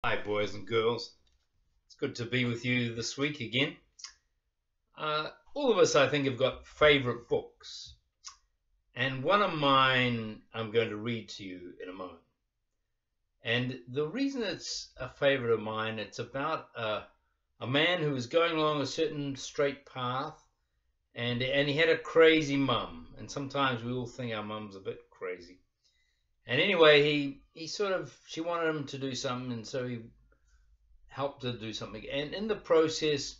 Hi, boys and girls. It's good to be with you this week again. All of us, I think, have got favourite books. And one of mine I'm going to read to you in a moment. And the reason it's a favourite of mine, it's about a man who was going along a certain straight path, and he had a crazy mum. And sometimes we all think our mum's a bit crazy. And anyway, she wanted him to do something, and so he helped her do something. And in the process,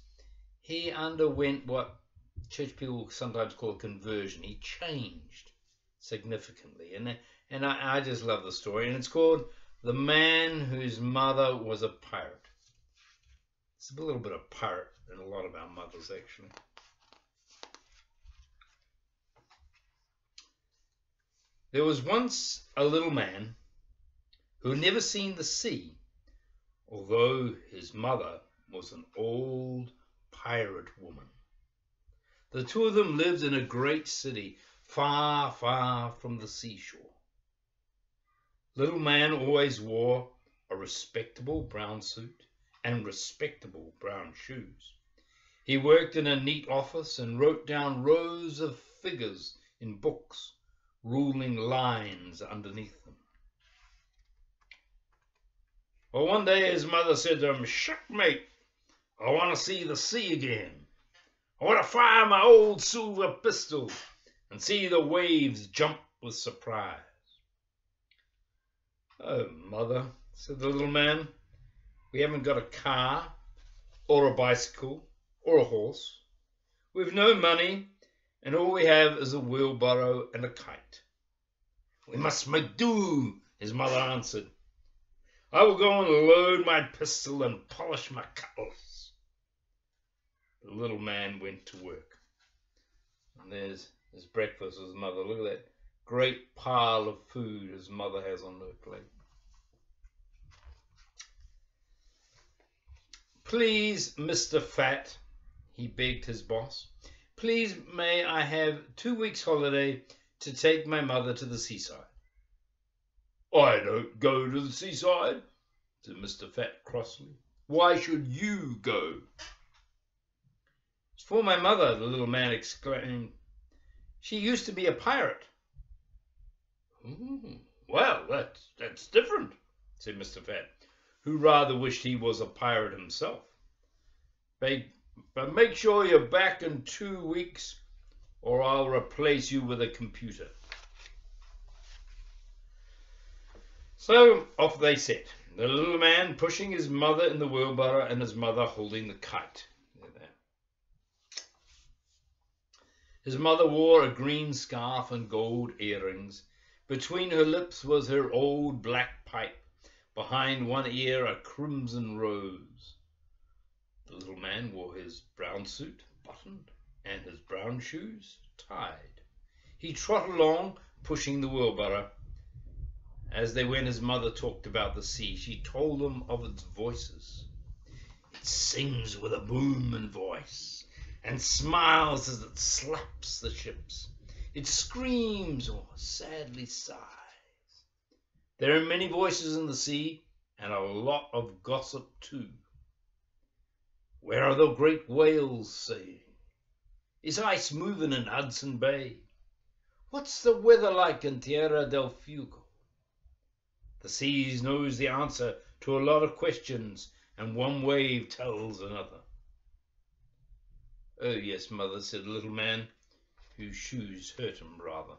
he underwent what church people sometimes call a conversion. He changed significantly. And I just love the story. And it's called The Man Whose Mother Was a Pirate. It's a little bit of pirate in a lot of our mothers, actually. There was once a little man who had never seen the sea, although his mother was an old pirate woman. The two of them lived in a great city, far, far from the seashore. Little man always wore a respectable brown suit and respectable brown shoes. He worked in a neat office and wrote down rows of figures in books, ruling lines underneath them. Well, one day his mother said to him, "Shipmate, I want to see the sea again. I want to fire my old silver pistol and see the waves jump with surprise." "Oh, mother," said the little man, "we haven't got a car or a bicycle or a horse. We've no money, and all we have is a wheelbarrow and a kite." "We must make do," his mother answered. "I will go and load my pistol and polish my cutlass." The little man went to work. And there's his breakfast with his mother. Look at that great pile of food his mother has on her plate. "Please, Mr. Fat," he begged his boss, "please may I have 2 weeks' holiday to take my mother to the seaside." "I don't go to the seaside," said Mr. Fat crossly. "Why should you go?" "It's for my mother," the little man exclaimed. "She used to be a pirate." "Well, that's different," said Mr. Fat, who rather wished he was a pirate himself. "But make sure you're back in 2 weeks, or I'll replace you with a computer." So off they set, the little man pushing his mother in the wheelbarrow and his mother holding the kite. His mother wore a green scarf and gold earrings. Between her lips was her old black pipe, behind one ear a crimson rose. The little man wore his brown suit buttoned and his brown shoes tied. He trotted along, pushing the wheelbarrow. As they went, his mother talked about the sea. She told them of its voices. "It sings with a booming voice and smiles as it slaps the ships. It screams or sadly sighs. There are many voices in the sea and a lot of gossip too. Where are the great whales saying? Is ice moving in Hudson Bay? What's the weather like in Tierra del Fuego?" The sea knows the answer to a lot of questions, and one wave tells another. "Oh, yes, mother," said the little man, whose shoes hurt him rather.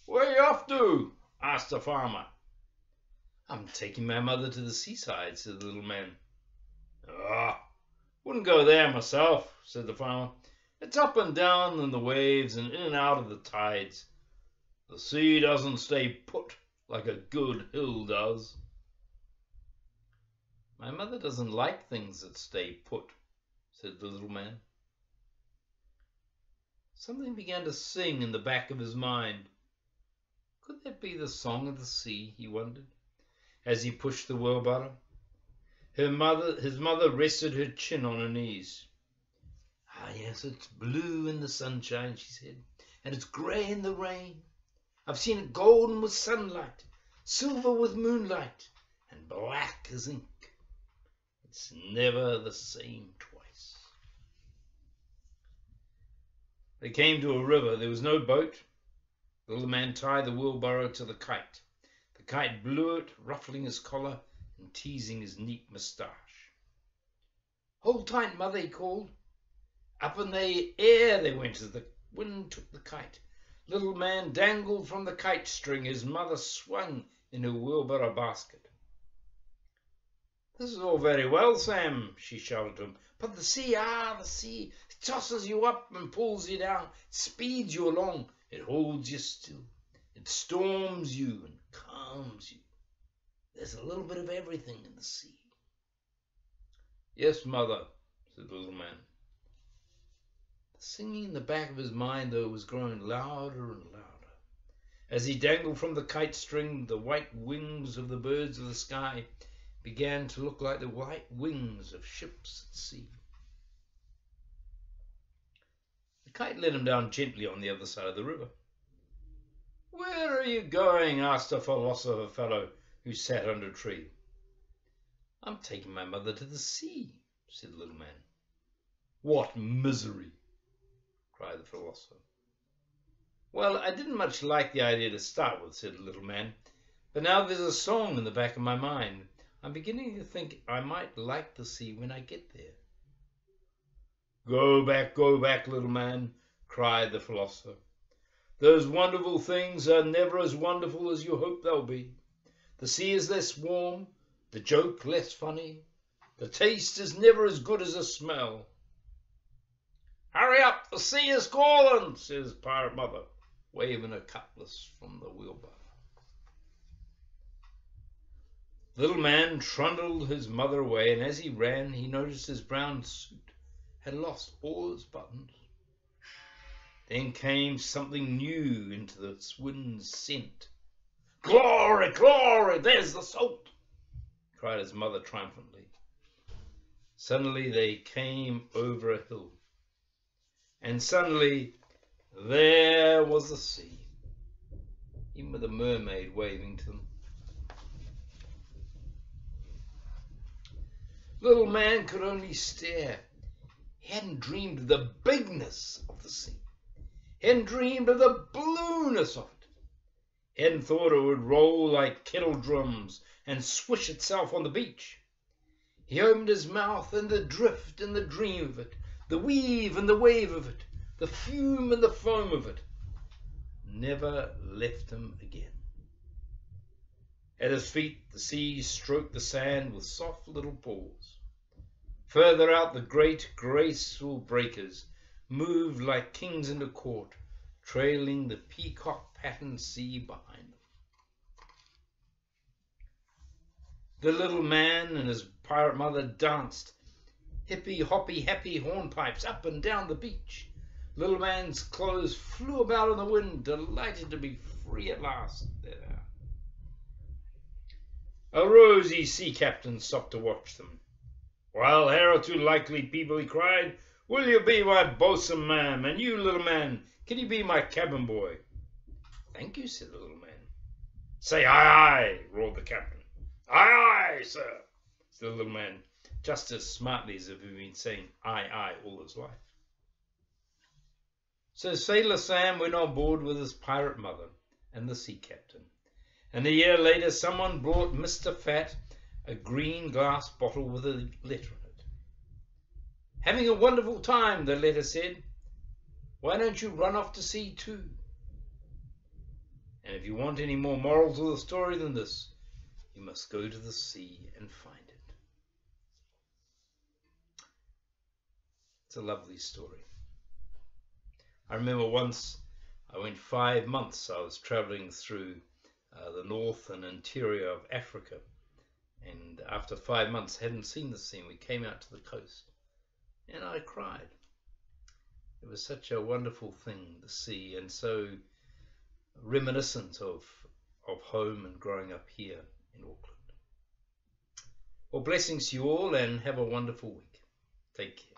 "Where are you off to?" asked the farmer. "I'm taking my mother to the seaside," said the little man. Wouldn't go there myself," said the farmer. "It's up and down in the waves and in and out of the tides. The sea doesn't stay put like a good hill does." "My mother doesn't like things that stay put," said the little man. Something began to sing in the back of his mind. Could that be the song of the sea, he wondered, as he pushed the wheelbarrow. His mother rested her chin on her knees. "Ah, yes, it's blue in the sunshine," she said, "and it's grey in the rain. I've seen it golden with sunlight, silver with moonlight, and black as ink. It's never the same twice. They came to a river. There was no boat. The little man tied the wheelbarrow to the kite. The kite blew it, ruffling his collar and teasing his neat moustache. "Hold tight, mother," he called. Up in the air they went as the wind took the kite. Little man dangled from the kite string. His mother swung in her wheelbarrow basket. "This is all very well, Sam," she shouted to him, "but the sea, the sea, it tosses you up and pulls you down. It speeds you along. It holds you still. It storms you and calms you. There's a little bit of everything in the sea." "Yes, mother," said the little man. The singing in the back of his mind, though, was growing louder and louder. As he dangled from the kite string, the white wings of the birds of the sky began to look like the white wings of ships at sea. The kite let him down gently on the other side of the river. "Where are you going?" asked a philosopher fellow who sat under a tree. "I'm taking my mother to the sea," said the little man. "What misery!" cried the philosopher. "Well, I didn't much like the idea to start with," said the little man, "but now there's a song in the back of my mind. I'm beginning to think I might like the sea when I get there." Go back, little man," cried the philosopher. "Those wonderful things are never as wonderful as you hope they'll be. The sea is less warm, the joke less funny, the taste is never as good as the smell." "Hurry up, the sea is calling," says Pirate Mother, waving her cutlass from the wheelbarrow. The little man trundled his mother away, and as he ran, he noticed his brown suit had lost all its buttons. Then came something new into the wind's scent. "Glory, glory, there's the salt!" cried his mother triumphantly. Suddenly they came over a hill, and suddenly there was the sea, even with a mermaid waving to them. Little man could only stare. He hadn't dreamed of the bigness of the sea. He hadn't dreamed of the blueness of it. He hadn't thought it would roll like kettle drums and swish itself on the beach. He opened his mouth, and the drift and the dream of it, the weave and the wave of it, the fume and the foam of it, never left him again. At his feet, the sea stroked the sand with soft little paws. Further out, the great, graceful breakers moved like kings in a court, trailing the peacock-patterned sea behind them. The little man and his pirate mother danced hippy-hoppy, happy hornpipes up and down the beach. Little man's clothes flew about in the wind, delighted to be free at last. A rosy sea captain stopped to watch them. "Well, here are two likely people," he cried. "Will you be my boatswain, ma'am? And you, little man, can you be my cabin boy?" "Thank you," said the little man. "Say aye, aye," roared the captain. "Aye, aye, sir," said the little man, just as smartly as if he'd been saying aye, aye all his life. So Sailor Sam went on board with his pirate mother and the sea captain. And a year later, someone brought Mr. Fat a green glass bottle with a letter in it. "Having a wonderful time," the letter said. "Why don't you run off to sea too?" And if you want any more moral to the story than this, you must go to the sea and find it. It's a lovely story. I remember once I went 5 months. I was traveling through the north and interior of Africa, and after 5 months hadn't seen the sea. We came out to the coast and I cried. It was such a wonderful thing, the sea, and so reminiscent of home and growing up here in Auckland. Well, blessings to you all, and have a wonderful week. Take care.